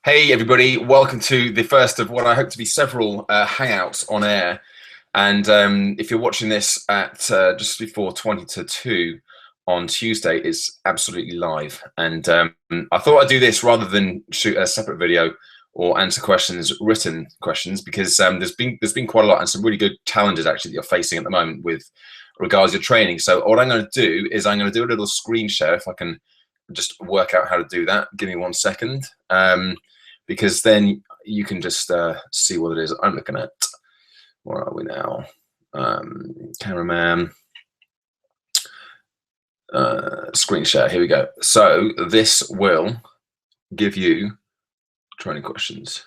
Hey everybody, welcome to the first of what I hope to be several hangouts on air. And if you're watching this at just before 20 to 2 on Tuesday, it's absolutely live. And I thought I'd do this rather than shoot a separate video or answer questions, written questions, because there's been quite a lot and some really good challenges actually that you're facing at the moment with regards to your training. So what I'm going to do is I'm going to do a little screen share if I can just work out how to do that. Give me 1 second. Because then you can just see what it is I'm looking at. Where are we now? Cameraman, screen share, here we go. So this will give you training questions.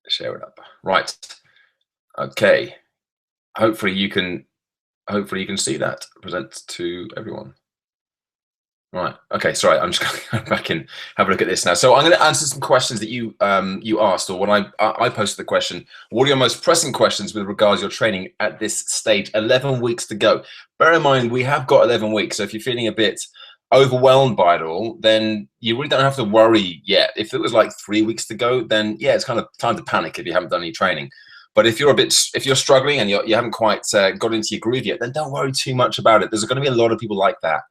Share it up. Right, okay. Hopefully you can see that, present to everyone. Right. Okay. Sorry. I'm just going to go back and have a look at this now. So I'm going to answer some questions that you asked, or when I posted the question. What are your most pressing questions with regards to your training at this stage? 11 weeks to go. Bear in mind we have got 11 weeks. So if you're feeling a bit overwhelmed by it all, then you really don't have to worry yet. If it was like 3 weeks to go, then yeah, it's kind of time to panic if you haven't done any training. But if you're struggling and you haven't quite got into your groove yet, then don't worry too much about it. There's going to be a lot of people like that.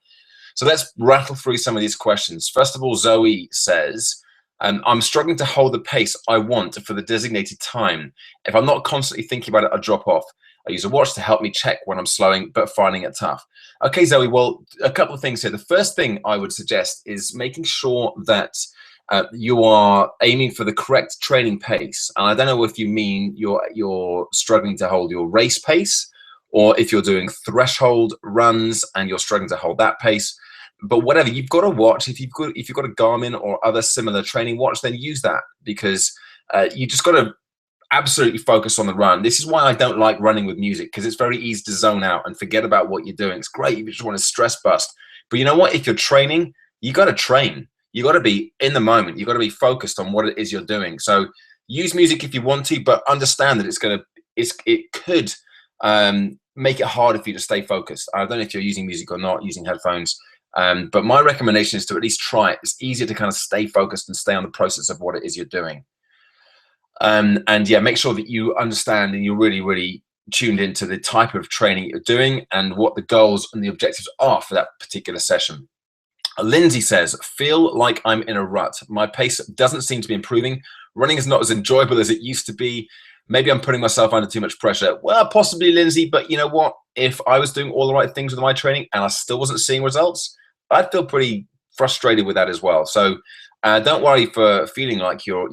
So let's rattle through some of these questions. First of all, Zoe says, I'm struggling to hold the pace I want for the designated time. If I'm not constantly thinking about it, I drop off. I use a watch to help me check when I'm slowing, but finding it tough. Okay, Zoe, well, a couple of things here. The first thing I would suggest is making sure that you are aiming for the correct training pace. And I don't know if you mean you're struggling to hold your race pace, or if you're doing threshold runs and you're struggling to hold that pace. But whatever, you've got to watch. If you've got a Garmin or other similar training watch, then use that, because you just got to absolutely focus on the run. This is why I don't like running with music, because it's very easy to zone out and forget about what you're doing. It's great if you just want to stress bust. But you know what? If you're training, you got to train. You got to be in the moment. You got to be focused on what it is you're doing. So use music if you want to, but understand that it could make it harder for you to stay focused. I don't know if you're using music or not, using headphones. But my recommendation is to at least try it. It's easier to kind of stay focused and stay on the process of what it is you're doing. And yeah, make sure that you understand and you're really, really tuned into the type of training you're doing and what the goals and the objectives are for that particular session. Lindsay says, feel like I'm in a rut. My pace doesn't seem to be improving. Running is not as enjoyable as it used to be. Maybe I'm putting myself under too much pressure. Well, possibly, Lindsay, but you know what? If I was doing all the right things with my training and I still wasn't seeing results, I'd feel pretty frustrated with that as well. So don't worry for feeling like you're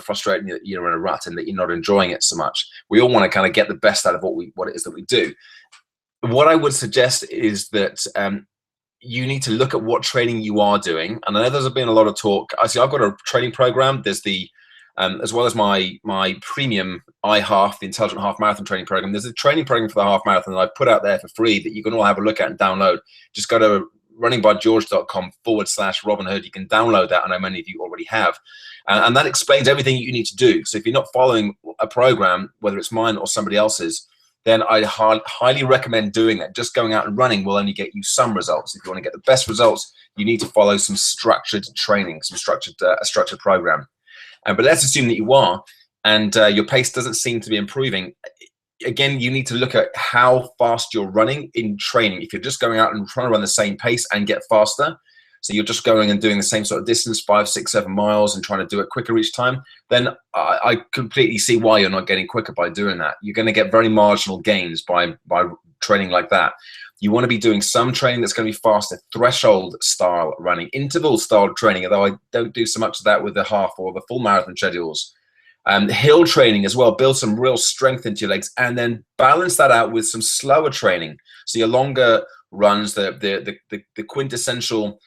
frustrated and you're in a rut and that you're not enjoying it so much. We all want to kind of get the best out of what it is that we do. What I would suggest is that you need to look at what training you are doing. And I know there's been a lot of talk. I've got a training program. There's the as well as my premium iHalf, the Intelligent Half Marathon training program. There's a training program for the half marathon that I put out there for free that you can all have a look at and download. Just go to runningbygeorge.com/Robin Hood. You can download that. I know many of you already have. And that explains everything you need to do. So if you're not following a program, whether it's mine or somebody else's, then I highly recommend doing that. Just going out and running will only get you some results. If you want to get the best results, you need to follow some structured training, a structured program. But let's assume that you are, and your pace doesn't seem to be improving. Again, you need to look at how fast you're running in training. If you're just going out and trying to run the same pace and get faster, so you're just going and doing the same sort of distance, 5, 6, 7 miles, and trying to do it quicker each time, then I completely see why you're not getting quicker by doing that. You're going to get very marginal gains by training like that. You want to be doing some training that's going to be faster, threshold style running, interval style training, although I don't do so much of that with the half or the full marathon schedules. Hill training as well, build some real strength into your legs, and then balance that out with some slower training. So your longer runs, the quintessential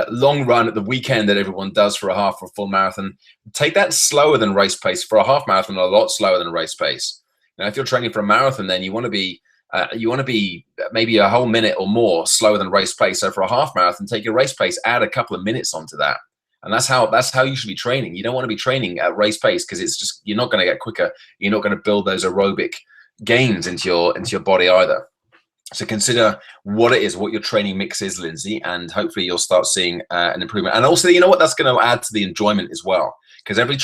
long run at the weekend that everyone does for a half or a full marathon, take that slower than race pace. For a half marathon, a lot slower than race pace. Now, if you're training for a marathon, then you want to be maybe a whole minute or more slower than race pace. So for a half marathon, take your race pace, add a couple of minutes onto that. And that's how you should be training. You don't want to be training at race pace, because it's just, you're not going to get quicker. You're not going to build those aerobic gains into your body either. So consider what it is, what your training mix is, Lindsay, and hopefully you'll start seeing an improvement. And also, you know what, that's going to add to the enjoyment as well, because every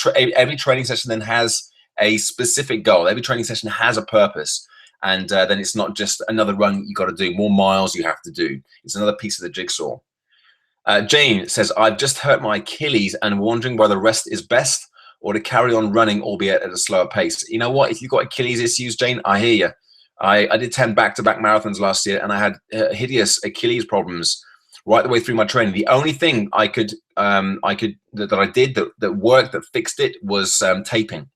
training session then has a specific goal. Every training session has a purpose, and then it's not just another run you got to do, more miles you have to do. It's another piece of the jigsaw. Jane says, I've just hurt my Achilles and wondering whether rest is best or to carry on running, albeit at a slower pace. You know what? If you've got Achilles issues, Jane, I hear you. I did 10 back-to-back marathons last year, and I had hideous Achilles problems right the way through my training. The only thing I did that worked, that fixed it, was taping.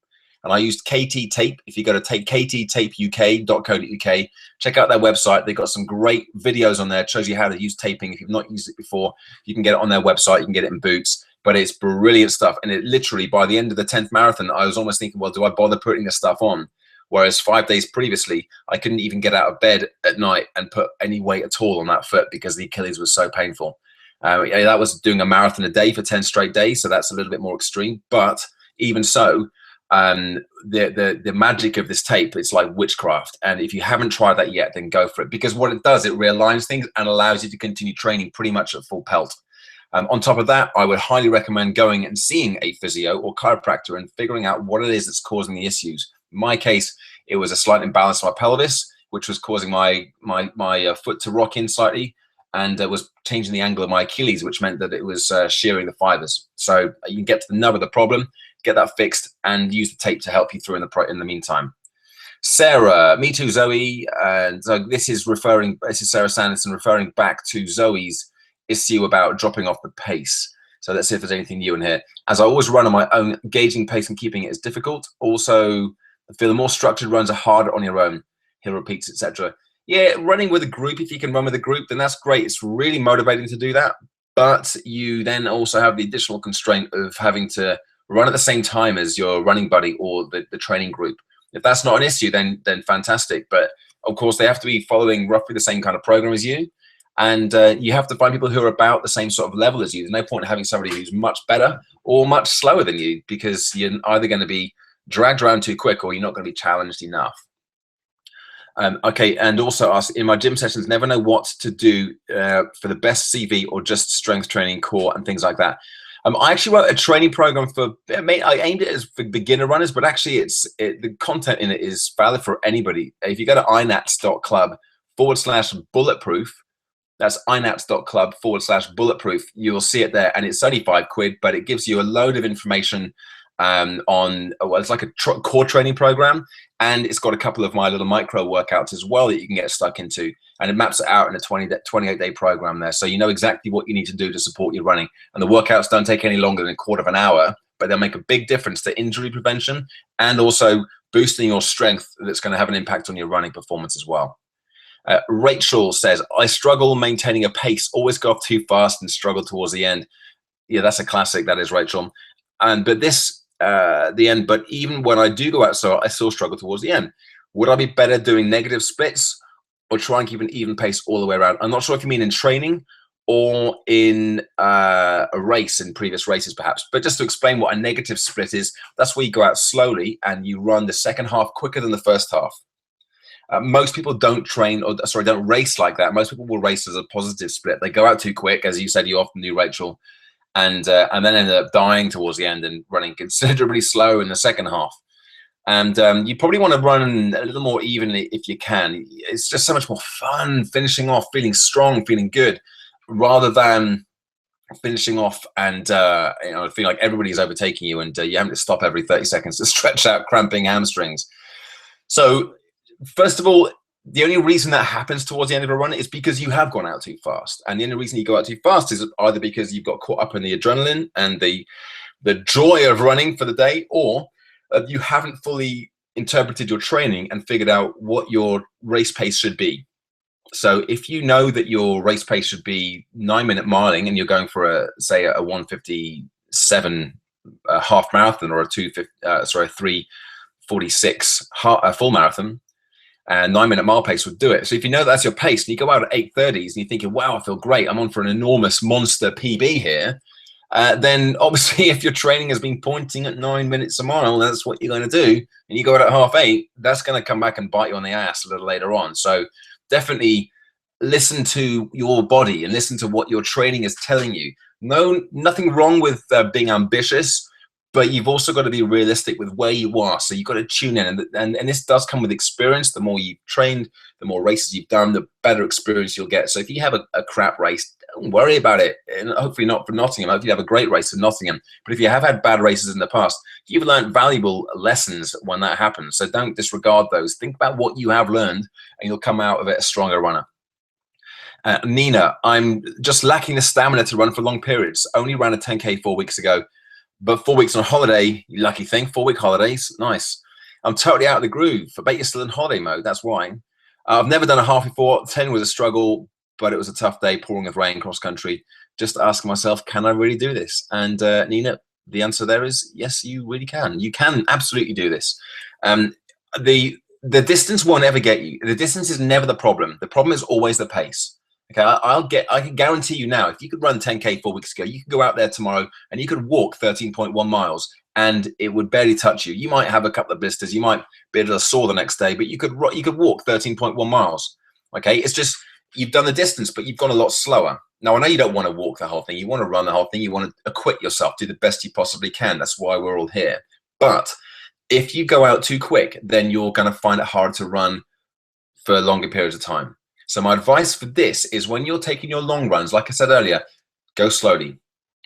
And I used KT Tape. If you go to kttapeuk.co.uk, check out their website. They've got some great videos on there. It shows you how to use taping. If you've not used it before, you can get it on their website. You can get it in Boots. But it's brilliant stuff. And it literally, by the end of the 10th marathon, I was almost thinking, well, do I bother putting this stuff on? Whereas 5 days previously, I couldn't even get out of bed at night and put any weight at all on that foot because the Achilles was so painful. Yeah, that was doing a marathon a day for 10 straight days, so that's a little bit more extreme. But even so, the magic of this tape, it's like witchcraft. And if you haven't tried that yet, then go for it. Because what it does, it realigns things and allows you to continue training pretty much at full pelt. On top of that, I would highly recommend going and seeing a physio or chiropractor and figuring out what it is that's causing the issues. In my case, it was a slight imbalance of my pelvis, which was causing my foot to rock in slightly, and was changing the angle of my Achilles, which meant that it was shearing the fibers. So you can get to the nub of the problem, get that fixed, and use the tape to help you through in the meantime. Sarah, me too, Zoe. And so this is Sarah Sanderson referring back to Zoe's issue about dropping off the pace. So let's see if there's anything new in here. As I always run on my own, gauging pace and keeping it is difficult. Also, I feel the more structured runs are harder on your own. Hill repeats, etc. Yeah, running with a group, if you can run with a group, then that's great. It's really motivating to do that. But you then also have the additional constraint of having to run at the same time as your running buddy or the training group. If that's not an issue, then fantastic. But of course, they have to be following roughly the same kind of program as you. And you have to find people who are about the same sort of level as you. There's no point in having somebody who's much better or much slower than you, because you're either going to be dragged around too quick or you're not going to be challenged enough. Okay, and also ask, in my gym sessions, never know what to do for the best CV or just strength training, core, and things like that. I actually wrote a training program I aimed it as for beginner runners, but actually the content in it is valid for anybody. If you go to inats.club/bulletproof, that's inats.club/bulletproof, you'll see it there, and it's only £5, but it gives you a load of information on, well, it's like a core training program, and it's got a couple of my little micro workouts as well that you can get stuck into, and it maps it out in a 28-day program there, so you know exactly what you need to do to support your running. And the workouts don't take any longer than a quarter of an hour, but they'll make a big difference to injury prevention and also boosting your strength. That's going to have an impact on your running performance as well. Rachel says, I struggle maintaining a pace, always go off too fast and struggle towards the end. Yeah, that's a classic, that is, Rachel. But even when I do go out, so I still struggle towards the end. Would I be better doing negative splits or try and keep an even pace all the way around? I'm not sure if you mean in training or in a race, in previous races perhaps. But just to explain what a negative split is, that's where you go out slowly and you run the second half quicker than the first half. Most people don't race like that. Most people will race as a positive split. They go out too quick, as you said, you often do, Rachel, and then end up dying towards the end and running considerably slow in the second half. And you probably want to run a little more evenly if you can. It's just so much more fun finishing off, feeling strong, feeling good, rather than finishing off and feel like everybody's overtaking you and you have to stop every 30 seconds to stretch out cramping hamstrings. So first of all, the only reason that happens towards the end of a run is because you have gone out too fast. And the only reason you go out too fast is either because you've got caught up in the adrenaline and the joy of running for the day, or you haven't fully interpreted your training and figured out what your race pace should be. So if you know that your race pace should be 9-minute miling and you're going for say a 1:57 half marathon or a 3:46 full marathon, and 9-minute mile pace would do it. So if you know that's your pace and you go out at 8:30s and you're thinking, wow, I feel great, I'm on for an enormous monster PB here, then obviously if your training has been pointing at 9 minutes a mile, that's what you're going to do, and you go out at 7:30, that's going to come back and bite you on the ass a little later on. So definitely listen to your body and listen to what your training is telling you. No, nothing wrong with being ambitious, but you've also got to be realistic with where you are. So you've got to tune in, and this does come with experience. The more you've trained, the more races you've done, the better experience you'll get. So if you have a crap race, don't worry about it. And hopefully not for Nottingham. Hopefully you have a great race in Nottingham. But if you have had bad races in the past, you've learned valuable lessons when that happens. So don't disregard those. Think about what you have learned, and you'll come out of it a stronger runner. Nina, I'm just lacking the stamina to run for long periods. Only ran a 10K 4 weeks ago, but 4 weeks on holiday. You lucky thing, 4 week holidays, nice. I'm totally out of the groove. I bet you're still in holiday mode. That's why. I've never done a half before. 10 was a struggle, but it was a tough day, pouring with rain cross country. Just asking myself, can I really do this? And Nina, the answer there is yes, you really can. You can absolutely do this. The distance won't ever get you. The distance is never the problem. The problem is always the pace. Okay, I can guarantee you now, if you could run 10K 4 weeks ago, you could go out there tomorrow and you could walk 13.1 miles and it would barely touch you. You might have a couple of blisters, you might be a little sore the next day, but you could walk 13.1 miles. Okay, it's just you've done the distance, but you've gone a lot slower. Now, I know you don't want to walk the whole thing. You want to run the whole thing. You want to acquit yourself, do the best you possibly can. That's why we're all here. But if you go out too quick, then you're going to find it hard to run for longer periods of time. So my advice for this is when you're taking your long runs, like I said earlier, go slowly.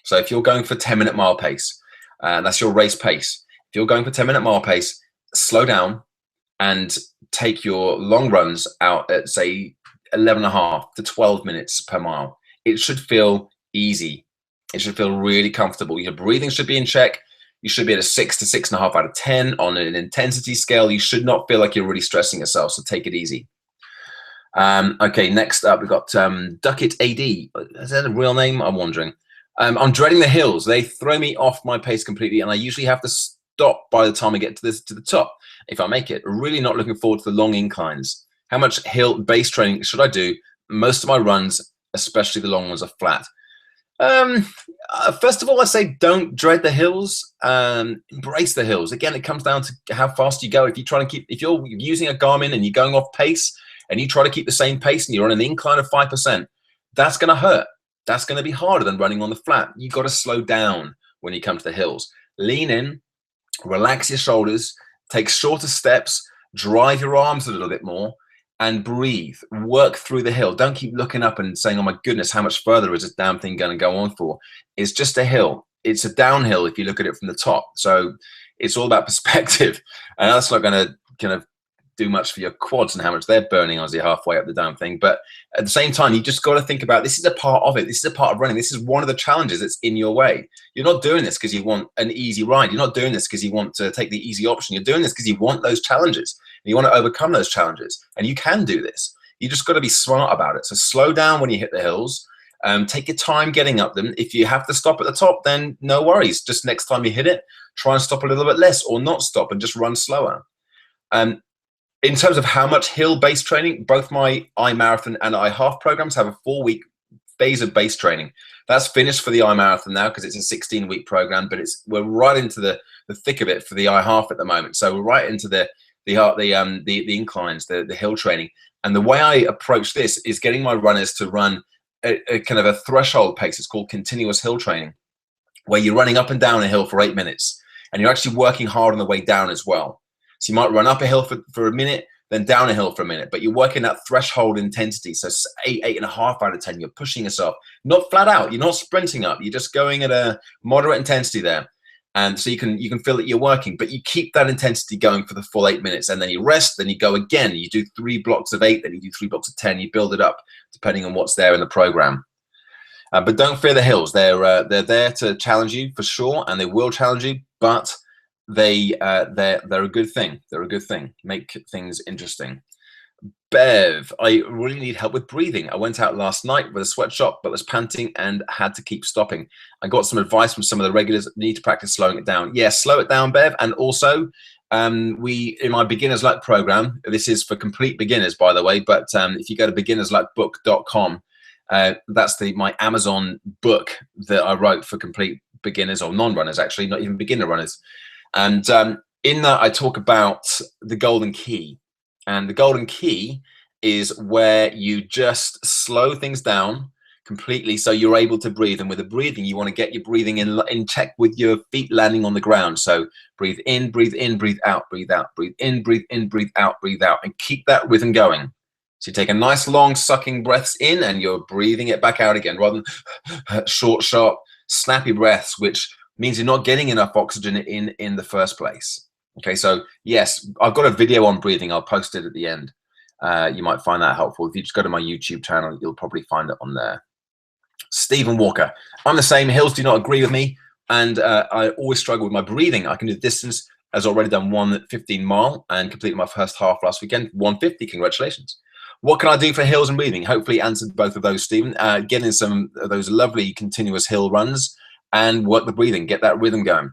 So if you're going for 10-minute mile pace, that's your race pace. If you're going for 10-minute mile pace, slow down and take your long runs out at, say, 11.5 to 12 minutes per mile. It should feel easy. It should feel really comfortable. Your breathing should be in check. You should be at a 6 to 6.5 out of 10 on an intensity scale. You should not feel like you're really stressing yourself, so take it easy. Okay, next up we've got Duckett AD. Is that a real name? I'm wondering. I'm dreading the hills. They throw me off my pace completely, and I usually have to stop by the time I get to the top if I make it. Really not looking forward to the long inclines. How much hill base training should I do? Most of my runs, especially the long ones, are flat. First of all, I say don't dread the hills. Embrace the hills. Again, it comes down to how fast you go. If you're using a Garmin and you're going off pace, and you try to keep the same pace and you're on an incline of 5%, that's going to hurt. That's going to be harder than running on the flat. You've got to slow down when you come to the hills. Lean in, relax your shoulders, take shorter steps, drive your arms a little bit more, and breathe. Work through the hill. Don't keep looking up and saying, oh my goodness, how much further is this damn thing going to go on for? It's just a hill. It's a downhill if you look at it from the top. So it's all about perspective. And that's not going to kind of do much for your quads and how much they're burning as you're halfway up the damn thing. But at the same time, you just got to think about this is a part of it. This is a part of running. This is one of the challenges that's in your way. You're not doing this because you want an easy ride. You're not doing this because you want to take the easy option. You're doing this because you want those challenges. And you want to overcome those challenges. And you can do this. You just got to be smart about it. So slow down when you hit the hills. Take your time getting up them. If you have to stop at the top, then no worries. Just next time you hit it, try and stop a little bit less or not stop and just run slower. In terms of how much hill-based training, both my iMarathon and iHalf programs have a 4-week phase of base training. That's finished for the iMarathon now because it's a 16-week program, but we're right into the thick of it for the iHalf at the moment. So we're right into the inclines, the hill training. And the way I approach this is getting my runners to run a kind of a threshold pace. It's called continuous hill training, where you're running up and down a hill for 8 minutes, and you're actually working hard on the way down as well. So you might run up a hill for a minute, then down a hill for a minute, but you're working that threshold intensity. So 8.5 out of 10, you're pushing yourself, not flat out. You're not sprinting up. You're just going at a moderate intensity there. And so you can feel that you're working, but you keep that intensity going for the full 8 minutes, and then you rest, then you go again. You do 3 blocks of 8, then you do 3 blocks of 10. You build it up depending on what's there in the program. But don't fear the hills. They're there to challenge you for sure, and they will challenge you, but they're a good thing. They're a good thing. Make things interesting. Bev, I really need help with breathing. I went out last night with a sweatshop, but was panting and had to keep stopping. I got some advice from some of the regulars. Need to practice slowing it down. Yeah, slow it down, Bev. And also, in my Beginner's Luck program, this is for complete beginners, by the way, but if you go to beginnersluckbook.com, that's my Amazon book that I wrote for complete beginners, or non-runners, actually, not even beginner runners. And in that, I talk about the golden key. And the golden key is where you just slow things down completely so you're able to breathe. And with the breathing, you want to get your breathing in check with your feet landing on the ground. So breathe in, breathe out, breathe out, breathe in, breathe out, and keep that rhythm going. So you take a nice long sucking breaths in and you're breathing it back out again, rather than short, sharp, snappy breaths, which means you're not getting enough oxygen in the first place. Okay, so yes, I've got a video on breathing. I'll post it at the end. You might find that helpful. If you just go to my YouTube channel, you'll probably find it on there. Stephen Walker, I'm the same. Hills do not agree with me, and I always struggle with my breathing. I can do the distance. As already done 1:15 mile and completed my first half last weekend. 1:50. Congratulations. What can I do for hills and breathing? Hopefully answered both of those, Stephen. Get in some of those lovely continuous hill runs and work the breathing. Get that rhythm going.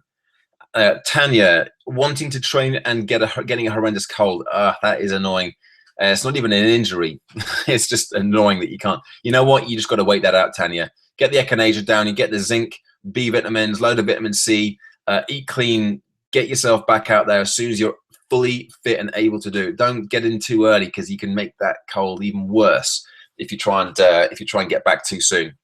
Tanya, wanting to train and getting a horrendous cold. That is annoying. It's not even an injury. It's just annoying that you can't. You know what? You just got to wait that out, Tanya. Get the echinacea down. You get the zinc, B vitamins, load of vitamin C. Eat clean. Get yourself back out there as soon as you're fully fit and able to do it. Don't get in too early because you can make that cold even worse if you try and get back too soon.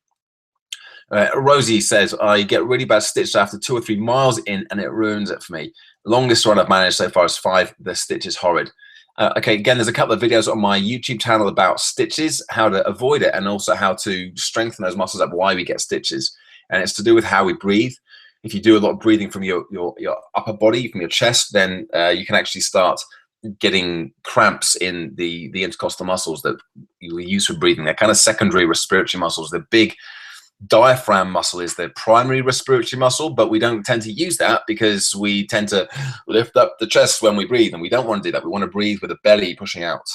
Rosie says, I get really bad stitches after 2 or 3 miles in and it ruins it for me. Longest run I've managed so far is 5. The stitch is horrid. Okay, again, there's a couple of videos on my YouTube channel about stitches, how to avoid it, and also how to strengthen those muscles up, why we get stitches. And it's to do with how we breathe. If you do a lot of breathing from your upper body, from your chest, then you can actually start getting cramps in the intercostal muscles that you use for breathing. They're kind of secondary respiratory muscles. The big diaphragm muscle is the primary respiratory muscle, but we don't tend to use that because we tend to lift up the chest when we breathe, and we don't want to do that. We want to breathe with the belly pushing out.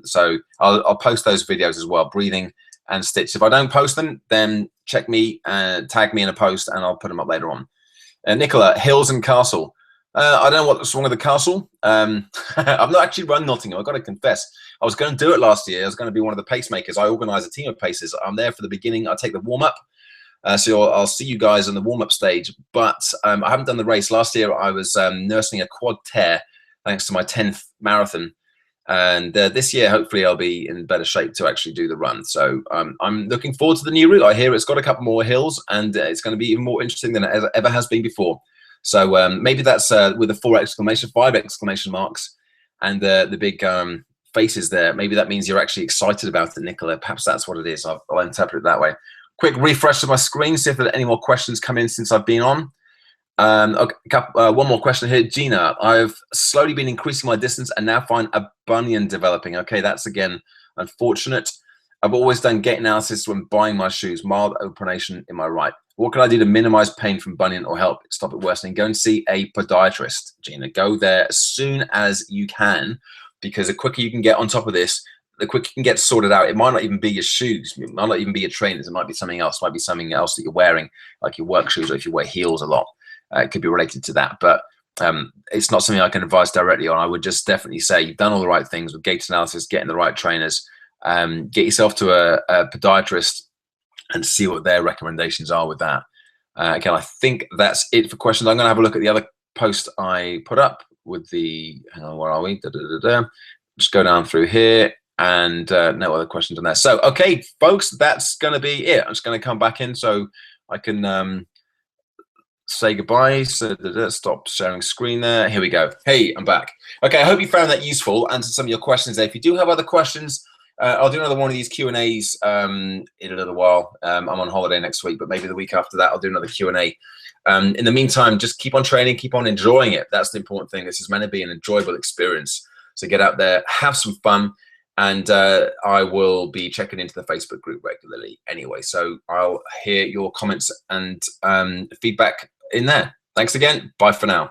So I'll post those videos as well, breathing and stitch. If I don't post them, then check me and tag me in a post and I'll put them up later on. Nicola, hills and castle. I don't know what's wrong with the castle. I've not actually run Nottingham. I've got to confess. I was going to do it last year. I was going to be one of the pacemakers. I organize a team of pacers. I'm there for the beginning. I take the warm-up. So I'll see you guys on the warm-up stage. But I haven't done the race. Last year, I was nursing a quad tear thanks to my 10th marathon. And this year, hopefully, I'll be in better shape to actually do the run. So I'm looking forward to the new route. I hear it's got a couple more hills, and it's going to be even more interesting than it ever has been before. So maybe that's with the 5 exclamation marks, and the big faces there. Maybe that means you're actually excited about it, Nicola. Perhaps that's what it is. I'll interpret it that way. Quick refresh of my screen, see if there are any more questions come in since I've been on. Okay, one more question here. Gina, I've slowly been increasing my distance and now find a bunion developing. Okay, that's again unfortunate. I've always done gait analysis when buying my shoes. Mild openation in my right. What can I do to minimize pain from bunion or help stop it worsening? Go and see a podiatrist, Gina. Go there as soon as you can, because the quicker you can get on top of this, the quicker you can get sorted out. It might not even be your shoes. It might not even be your trainers. It might be something else. It might be something else that you're wearing, like your work shoes, or if you wear heels a lot. It could be related to that, but it's not something I can advise directly on. I would just definitely say you've done all the right things with gait analysis, getting the right trainers, get yourself to a podiatrist and see what their recommendations are with that. Again, I think that's it for questions. I'm going to have a look at the other post I put up with the, hang on, where are we? Just go down through here and no other questions on there. So, okay, folks, that's going to be it. I'm just going to come back in so I can say goodbye. So stop sharing screen there. Here we go. Hey, I'm back. Okay, I hope you found that useful. Answered some of your questions there. If you do have other questions, I'll do another one of these Q&As in a little while. I'm on holiday next week, but maybe the week after that, I'll do another Q&A. In the meantime, just keep on training, keep on enjoying it. That's the important thing. This is meant to be an enjoyable experience. So get out there, have some fun, and I will be checking into the Facebook group regularly anyway. So I'll hear your comments and feedback in there. Thanks again. Bye for now.